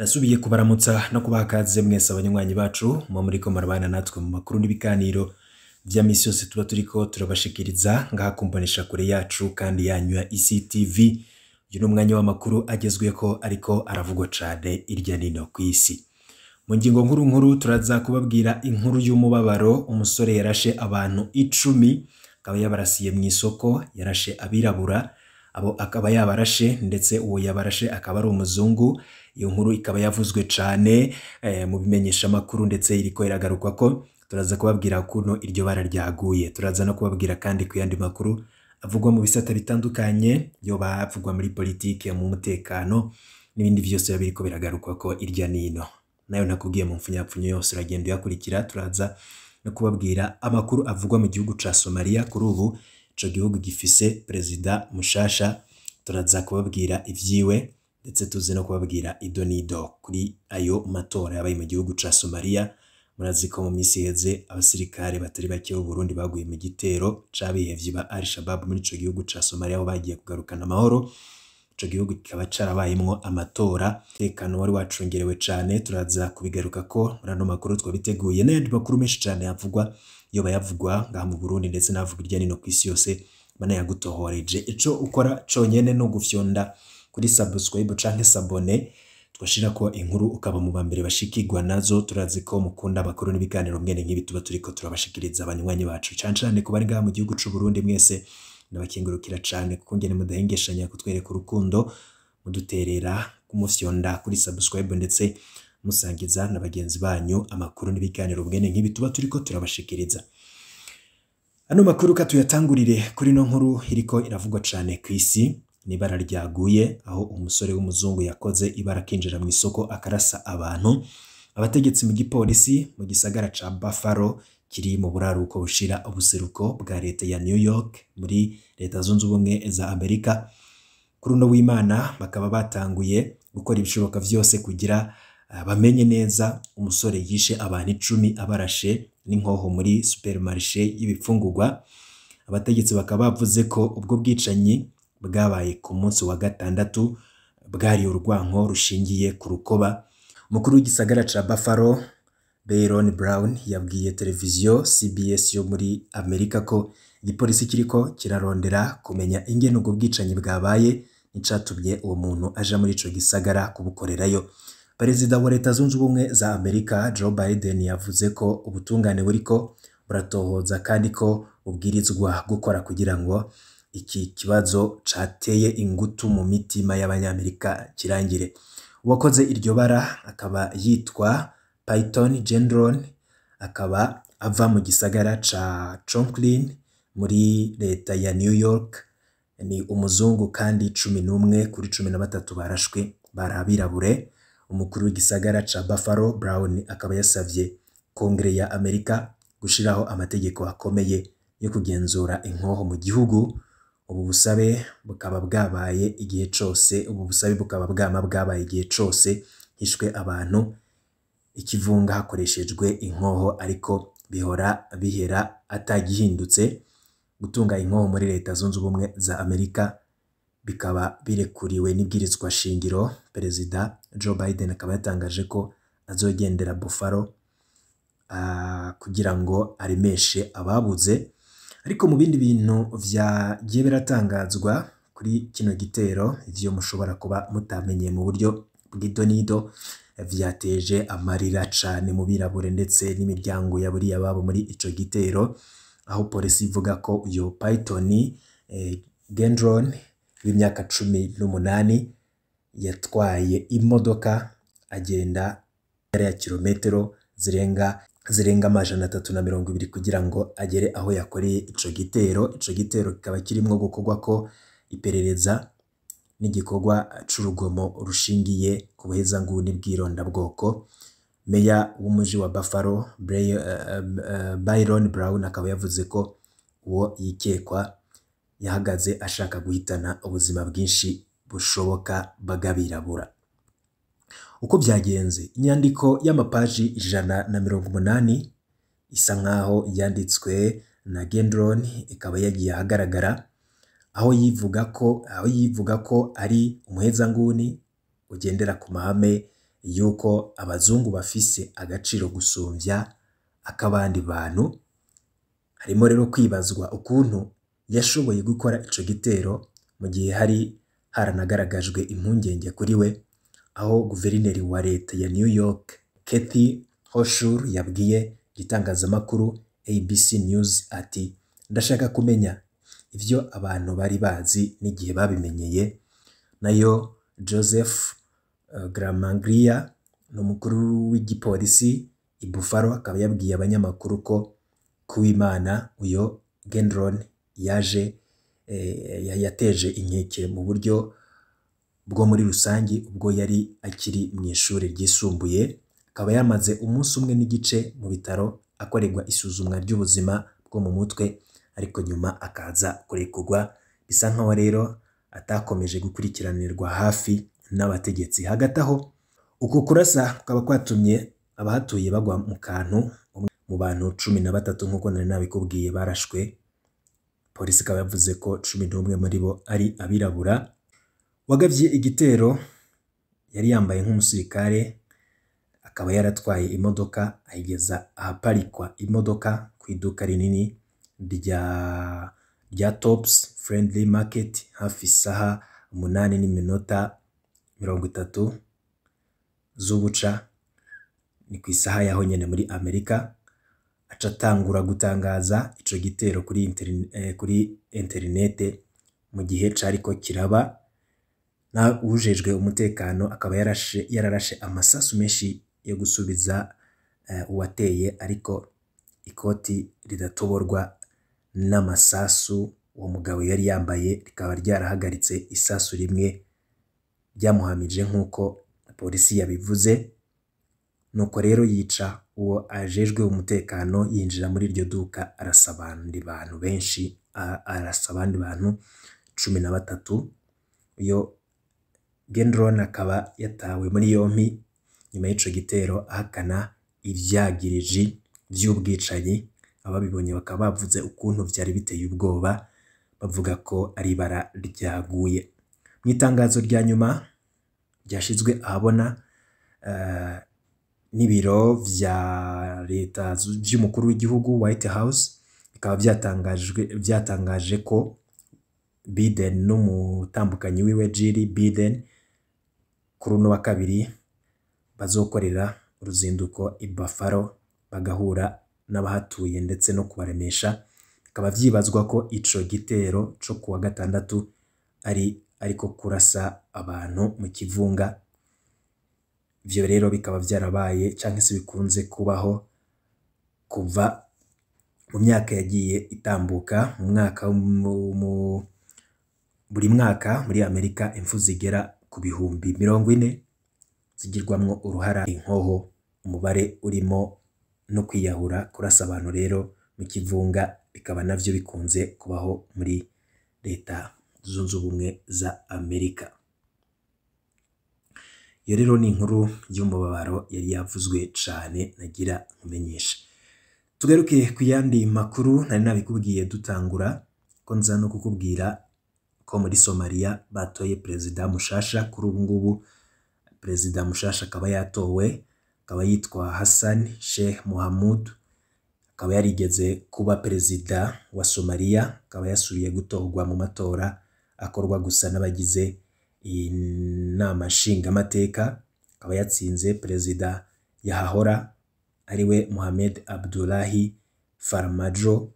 Nasubiye kubaramutsa no kubakaze mwese abanywanyi bacu muriko marabana natwe mu makuru n'ibiganiro vya misi yose tuba turiko turabashikiriza ngaha kumbonesha kure yacu kandi yanyu ya ICTV. Uyu n'umwanya w'amakuru agezweko ariko aravugwa cane irya nino kw'isi. Mu ngingo nkuru turaza kubabwira inkuru y'umubabaro. Umusore yarashe abantu 10 akaba yabarasiye mu isoko, yarashe abirabura, abo akaba yabarashe ndetse uwo yabarashe akaba ari umuzungu. Iyo nkuru ikaba yavuzwe cane mu bimenyesha makuru ndetse iriko iragarukwa ko turaza kubabwira kuno iryo bara ryaguye. Turaza no kubabwira kandi ku yandi makuru avugwa mu bisata bitandukanye yo bavugwa muri politike, mu mutekano n'ibindi vyose biriko biragarukwa ko irya nino. Nayo nakubwiye mu mfunyapfunyo yose uragenda uyakurikira. Turaza no kubabwira amakuru avugwa mu gihugu ca Somalia. Kuri ubu ico gihugu gifise perezida mushasha, turaza kubabwira ivyiwe ndetse tuzi no kubabwira idonido kuri ayo matora yabaye mu gihugu ca Somalia. Murazi ko mu misi heze abasirikare batari bake b'u Burundi baguye mu gitero c'abihevyi ba Al-Shabaab muri ico gihugu ca Somalia, aho bagiye kugarukana amahoro. Ico gihugu kikaba carabayemwo amatora, tekano wari wacungerewe cane. Turaza kubigaruka ko muri ano makuru twabiteguye n'ayandi makuru menshi cane yavugwa yo bayavugwa ngaha mu Burundi ndetse n'avuga irya nino kw'isi yose banayagutohoreje. Ico ukora conyene no gufyonda kuri subscribe canke sabone twashirako inkuru ukaba mu bambere bashikirwa nazo. Turazi ko mukunda amakuru n'ibiganiro mwene nk'ibi tuba turiko turabashikiriza abanywanyi bacu cane ko bari ngaha mu gihugu c'u Burundi. Mwese ndabakengurukira cane kuko ngene mudahengeshanya kutwereka urukundo, muduterera kumufyonda kuri subscribe ndetse musangiza na bagenzi banyu amakuru n'ibiganiro mwene nk'ibi tuba turiko turabashikiriza. Ano makuru katuyatangurire kuri no nkuru iriko iravugwa cane kw'isi. Nibara ryaguye aho umusore w'umuzungu yakoze ibara kinjira mu isoko akarasa abantu. Abategetsi mu gipolisi mu gisagara ca Buffalo kiri mu buraruko bushira ubuseruko bwa leta ya New York muri leta zunze ubumwe za Amerika, kuri no w'Imana bakaba batanguye gukora ibishoboka vyose kugira bamenye neza umusore yishe abantu 10 abarashe n'inkoho muri supermarché y'ibifungurwa. Abategetsi bakaba bavuze ko ubwo bwicanyi bwabaye ku munsi wa gatandatu, bwari urwanko rushingiye ku rukoba. Umukuru w'igisagara ca Buffalo Byron Brown yabwiye televiziyo CBS yo muri Amerika ko igipolisi kiriko kirarondera kumenya ingene ubwo bwicanyi bwabaye n'icatumye uwo muntu aja muri ico gisagara kubukorerayo. Perezida wa leta zunze ubumwe za Amerika Joe Biden yavuze ko ubutungane buriko buratohoza kandi ko ubwirizwa gukora kugira ngo iki kibazo cateye ingutu mu mitima y'abanyamerika kirangire. Uwakoze iryo bara akaba yitwa Peyton Gendron, akaba ava mu gisagara ca Conklin muri leta ya New York. Ni umuzungu kandi 11 kuri 13 barashwe barabirabure. Umukuru w'igisagara ca Buffalo Brown akaba yasavye Kongre ya Amerika gushiraho amategeko akomeye yo kugenzura inkoho mu gihugu. Ubu busabe bukaba bwabaye igihe cose, bwabaye igihe cose hishwe abantu ikivunga hakoreshejwe inkoho, ariko bihera atagihindutse. Gutunga inkoho muri leta zunze ubumwe za Amerika bikaba birekuriwe n'ibwirizwa shingiro. Perezida Joe Biden akaba yatangaje ko azogendera Buffalo kugira ngo aremeshe ababuze. Ariko mu bindi bintu vyagiye biratangazwa kuri kino gitero, ivyo mushobora kuba mutamenye mu buryo bw'idonido, vyateje amarira cane mu birabure ndetse n'imiryango yaburiye ababo muri ico gitero, aho polisi ivuga ko uyo Peyton Gendron w'imyaka 18 yatwaye imodoka agenda ya kilometero zirenga amajana 320 kugira ngo agere aho yakoreye ico gitero. Ico gitero kikaba kirimwo gukorwa ko iperereza n'igikorwa c'urugomo rushingiye ku buhezanguni bw'irondabwoko. Meya w'umuji wa Buffalo Byron Brown akaba yavuze ko uwo yikekwa yahagaze ashaka guhitana ubuzima bwinshi bushoboka bw'abirabura. Uko byagenze, inyandiko y'amapaji 180 isa nkaho yanditswe na Gendron ikaba yagiye ahagaragara, aho yivuga ko ari umuhezanguni ugendera ku mahame yuko abazungu bafise agaciro gusumvya akabandi bantu. Harimo rero kwibazwa ukuntu yashoboye gukora ico gitero mu gihe hari haranagaragajwe impungenge kuri we, aho guverineri wa leta ya New York Kathy Hochul yabwiye igitangazamakuru ABC News ati ndashaka kumenya ivyo abantu bari bazi n'igihe babimenyeye. Nayo Joseph Gramaglia n'umukuru w'igipolisi i Buffalo akaba yabwiye abanyamakuru ko Kuwimana uyo Gendron yateje inkeke mu buryo bwo muri rusangi ubwo yari akiri mu ishuri ryisumbuye. Akaba yamaze umunsi umwe n'igice mu bitaro akorerwa isuzumwa ry'ubuzima bwo mu mutwe, ariko nyuma akaza kurekurwa. Bisa nkaho rero atakomeje gukurikiranirwa hafi n'abategetsi. Hagati aho uko kurasa kukaba kwatumye abahatuye bagwa mu kantu. Mu bantu 13 nk'uko nari nabikubwiye barashwe. Polisi ikaba yavuze ko 11 muri bo ari abirabura. Wagavye igitero yari yambaye nk'umusirikare, akaba yaratwaye imodoka ayigeza ahaparikwa imodoka ku iduka rinini rya Tops Friendly Market hafi isaha 8:30 z'ubuca. Ni ku isaha yaho nyene muri Amerika. Aca atangura gutangaza ico gitero kuri interinete mu gihe cariko kiraba. Na ujejwe umutekano akaba yararashe amasasu menshi yo gusubiza uwateye, ariko ikoti ridatoborwa n'amasasu uwo mugabo yari yambaye rikaba ryarahagaritse isasu rimwe ryamuhamije nk'uko polisi yabivuze. Nuko rero yica uwo ajejwe umutekano, yinjira muri iryo duka arasa abandi bantu benshi, arasa abandi bantu 13. Uyo Gendron akaba yatawe muri yompi nyuma y'ico gitero ahakana ivyagiriji vy'ubwicanyi. Ababibonye bakaba bavuze ukuntu vyari biteye ubwoba, bavuga ko ari bara ryaguye. Mu itangazo rya nyuma ryashizwe ahabona n'ibiro vya leta vy'umukuru w'igihugu White House, bikaba byatangaje ko Biden n'umutambukanyi wiwe Jill Biden kuri uno wa kabiri bazokorera uruzinduko i Buffalo bagahura n'abahatuye ndetse no kubaremesha. Bikaba vyibazwa ko ico gitero co kuwa gatandatu ariko kurasa abantu mu kivunga. Ivyo rero bikaba vyarabaye canke se bikunze kubaho kuva mu myaka yagiye itambuka. Buri mwaka muri Amerika impfu zigera ku bihumbi 40 zigirwamwo uruhara inkoho, umubare urimo no kwiyahura. Kurasa abantu rero mu kivunga bikaba navyo bikunze kubaho muri leta zunze ubumwe za Amerika. Iyo rero ni inkuru y'umubabaro yari yavuzwe cane nagira nkumenyesha. Tugaruke ku yandi makuru nari nabikubwiye dutangura ko nza no kukubwira ko muri Somalia batoye perezida mushasha. Kuri ubu ngubu perezida mushasha akaba yatowe, akaba yitwa Hassan Sheikh Mohamud. Akaba yarigeze kuba perezida wa Somalia, akaba yasubiye gutorwa mu matora akorwa gusa n'abagize inama nshingamateka. Akaba yatsinze perezida yahahora ariwe Mohamed Abdullahi Farmajo,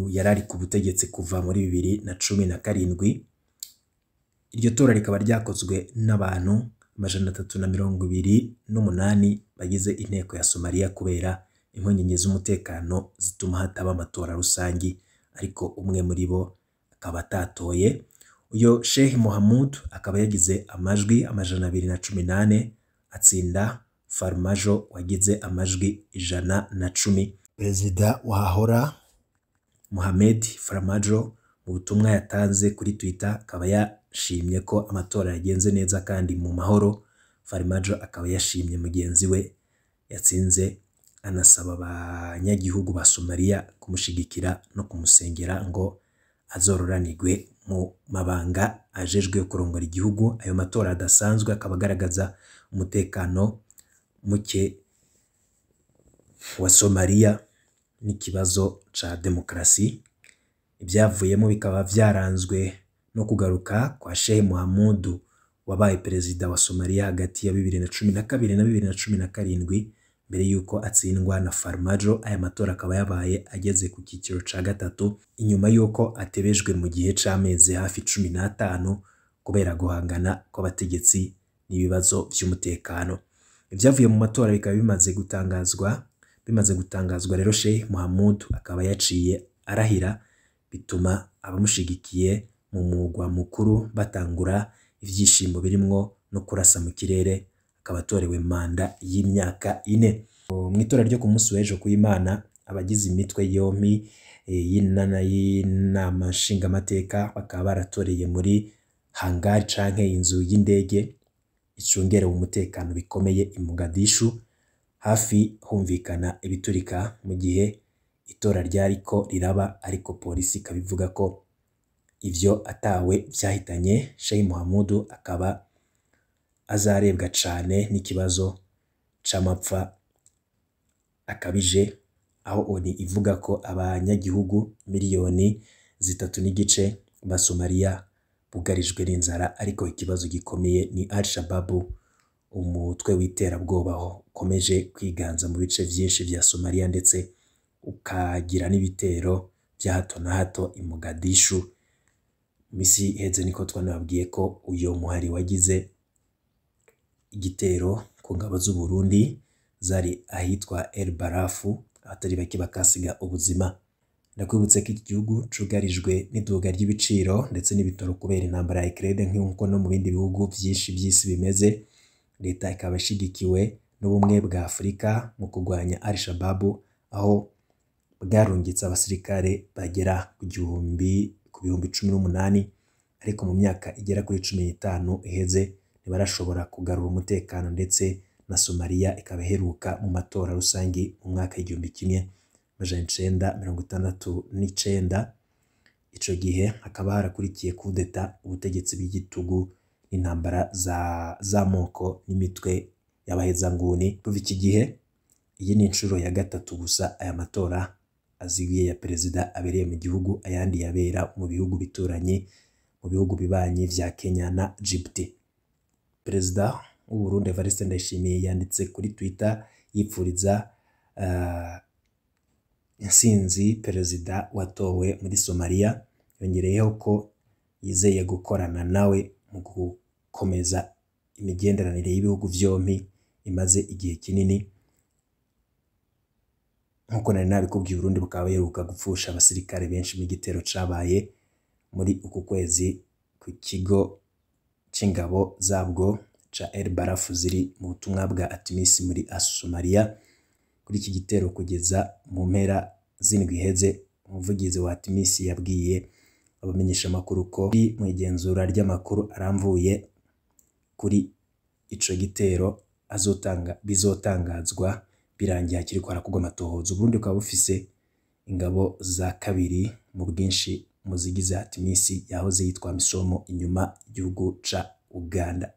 yarari ku butegetsi kuva muri 2017. Iryo tora rikaba ryakozwe n'abantu 328 bagize inteko ya Somalia kubera impungenge z'umutekano zituma hataba amatora rusangi, ariko umwe muri bo akaba atatoye. Uyo Sheikh Mohamud akaba yagize amajwi 218 atsinda Farmajo wagize amajwi 110. Perezida wahahora Mohamed Farmajo mu butumwa yatanze kuri Twitter akaba yashimye ko amatora yagenze neza kandi mu mahoro. Farmajo akaba yashimye mugenzi we yatsinze, anasaba abanyagihugu ba Somalia kumushigikira no kumusengera ngo azororanirwe mu mabanga ajejwe kurongora igihugu. Ayo matora adasanzwe akaba agaragaza umutekano muke wa Somalia n'ikibazo ca demokarasi. Ibyavuyemo bikaba vyaranzwe no kugaruka kwa Sheikh Mohamud wabaye perezida wa Somalia hagati ya 2012 na 2017 mbere yuko atsindwa na Farmajo. Aya matora akaba yabaye ageze ku kiciro ca gatatu inyuma yuko atebejwe mu gihe c'amezi hafi 15 kubera guhangana kw'abategetsi n'ibibazo vy'umutekano. Ibyavuye mu matora bikaba bimaze gutangazwa rero Sheikh Mohamud akaba yaciye arahira, bituma abamushigikiye mu mugwa mukuru batangura ivyishimo birimwo no kurasa mu kirere. Akaba atorewe manda y'imyaka 4. Mu itora ryo ku munsi w'ejo ku'Imana, abagize imitwe yompi y'inama nshingamateka bakaba baratoreye muri hangar canke inzu y'indege icungerewe umutekano bikomeye i Mogadishu, hafi humvikana ibiturika mu gihe itora ryariko riraba, ariko polisi ikabivuga ko ivyo atawe vyahitanye. Sheikh Mohamud akaba azarebwa cane n'ikibazo c'amapfa akabije, aho ONU ivuga ko abanyagihugu miliyoni 3.5 ba Somalia bugarijwe n'inzara, ariko ikibazo gikomeye ni Al-Shabaab, umutwe w'iterabwoba ukomeje kwiganza mu bice vyinshi vya Somalia ndetse ukagira n'ibitero vya hato na hato i Mogadishu. Misi heze niko twanababwiye ko uyo muhari wagize igitero ku ngabo z'u Burundi zari ahitwa El Barafu, abatari bake bakasiga ubuzima. Ndakwibutse ko iki gihugu cugarijwe n'iduga ry'ibiciro ndetse n'ibitoro kubera intambara ya Ukraine, nk'uko no mu bindi bihugu vyinshi vy'isi bimeze. Leta ikaba ishigikiwe n'ubumwe bwa Afurika mu kurwanya Al-Shabaab, aho bwarungitse abasirikare bagera ku bihumbi 18, ariko mu myaka igera kuri 15 iheze ntibarashobora kugarura umutekano, ndetse na Somalia ikaba iheruka mu matora rusangi mu mwaka 1969. Ico gihe hakaba harakurikiye coup d'etat, ubutegetsi bw'igitugu n'intambara z'amoko n'imitwe y'abahezanguni. Kuva iki gihe, iyi ni inshuro ya gatatu gusa aya matora aziguye ya perezida abereye mu gihugu, ayandi yabera mu bihugu bituranye, mu bihugu bibanyi vya Kenya na Djibouti. Perezida w'u Burundi Evariste Ndayishimiye yanditse kuri Twitter yipfuriza intsinzi perezida watowe muri Somalia, yongereyeho ko yizeye gukorana nawe mu gukomeza imigenderanire y'ibihugu vyompi imaze igihe kinini. Nkuko nari nabikubwiye, Burundi bukaba yeruka gupfusha abasirikare benshi mu gitero cabaye muri uku kwezi ku kigo c'ingabo zabwo ca El Barafu ziri mu butumwa bwa ATMIS muri Somalia. Kuri iki gitero kugeza mu mpera z'indwi iheze, umuvugizi wa ATMIS yabwiye abamenyesha makuru ko mu igenzura ry'amakuru aramvuye kuri ico gitero bizotangazwa birangiye hakiriko harakugwa amatohoza. Uburundi bukaba bufise ingabo za kabiri mu bwinshi mu zigize ATMIS yahoze yitwa Misomo inyuma igihugu ca Uganda.